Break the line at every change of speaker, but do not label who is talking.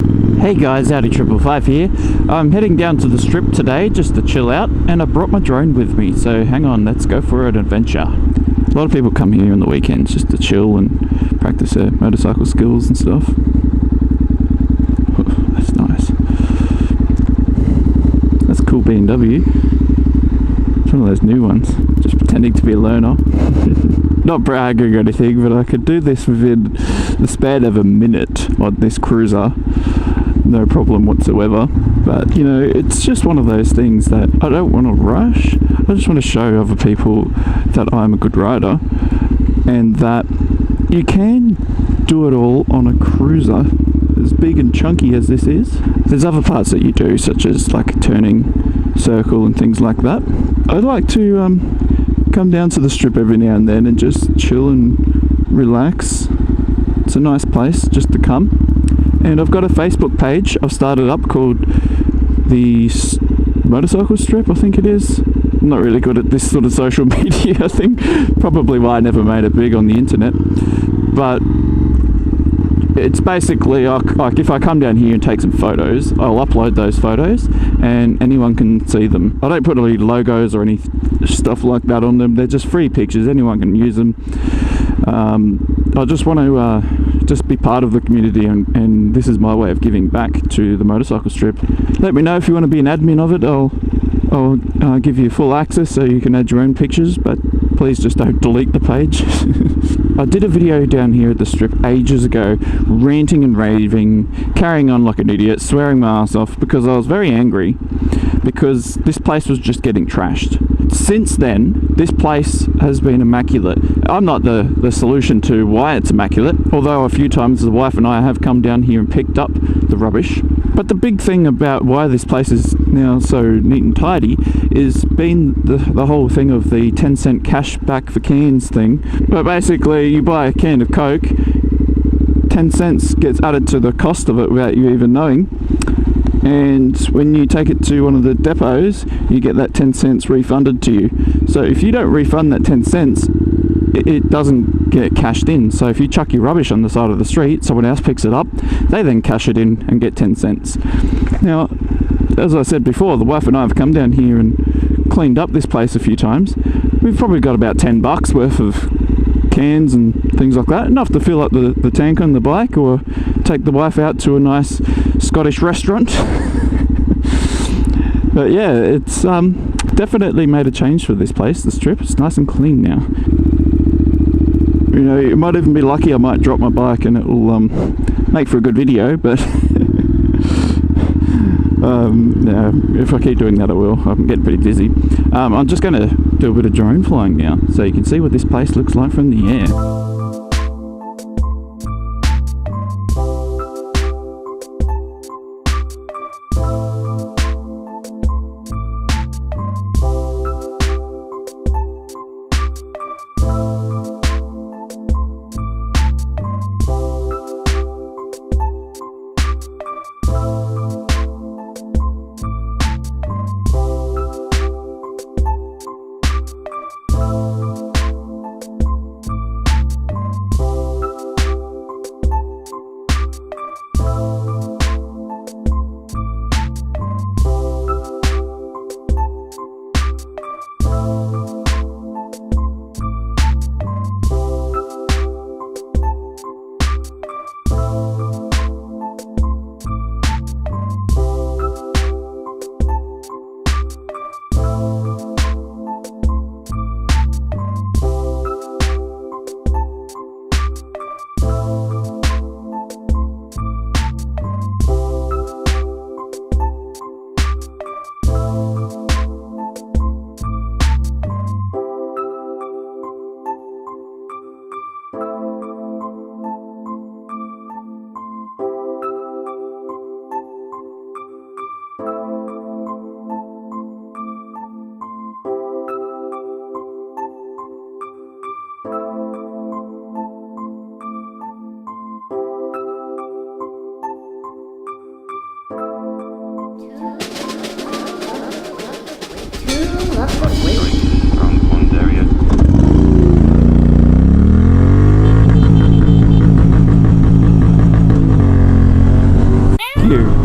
Hey guys, Audi 555 here. I'm heading down to the strip today just to chill out, and I brought my drone with me, so hang on, let's go for an adventure. A lot of people come here on the weekends just to chill and practice their motorcycle skills and stuff. That's nice. That's a cool BMW. It's one of those new ones, just pretending to be a learner. Not bragging or anything, but I could do this within the span of a minute on this cruiser. No problem whatsoever. But, you know, it's just one of those things that I don't want to rush. I just want to show other people that I'm a good rider and that you can do it all on a cruiser as big and chunky as this is. There's other parts that you do, such as like a turning circle and things like that. I'd like to come down to the strip every now and then and just chill and relax. It's a nice place just to come. And I've got a Facebook page I've started up called the Motorcycle Strip, I think it is. I'm not really good at this sort of social media thing. Probably why I never made it big on the internet. But it's basically like if I come down here and take some photos, I'll upload those photos and anyone can see them. I don't put any logos or any stuff like that on them. They're just free pictures. Anyone can use them. I just want to just be part of the community, and this is my way of giving back to the motorcycle strip. Let me know if you want to be an admin of it. I'll give you full access so you can add your own pictures, but please just don't delete the page. I did a video down here at the strip ages ago, ranting and raving, carrying on like an idiot, swearing my ass off because I was very angry because this place was just getting trashed. Since then, this place has been immaculate. I'm not the solution to why it's immaculate, although a few times the wife and I have come down here and picked up the rubbish. But the big thing about why this place is now so neat and tidy is been the whole thing of the 10-cent cash back for cans thing. But basically, you buy a can of Coke, 10 cents gets added to the cost of it without you even knowing. And when you take it to one of the depots, you get that 10 cents refunded to you. So if you don't refund that 10 cents, it doesn't get cashed in. So if you chuck your rubbish on the side of the street, someone else picks it up, they then cash it in and get 10 cents. Now, as I said before, the wife and I have come down here and cleaned up this place a few times. We've probably got about $10 worth of cans and things like that, enough to fill up the tank on the bike or take the wife out to a nice Scottish restaurant. But yeah, it's definitely made a change for this place, the strip. It's nice and clean now. You know, you might even be lucky I might drop my bike and it will make for a good video, but yeah, if I keep doing that I will. I'm getting pretty dizzy. I'm just going to do a bit of drone flying now so you can see what this place looks like from the air. you.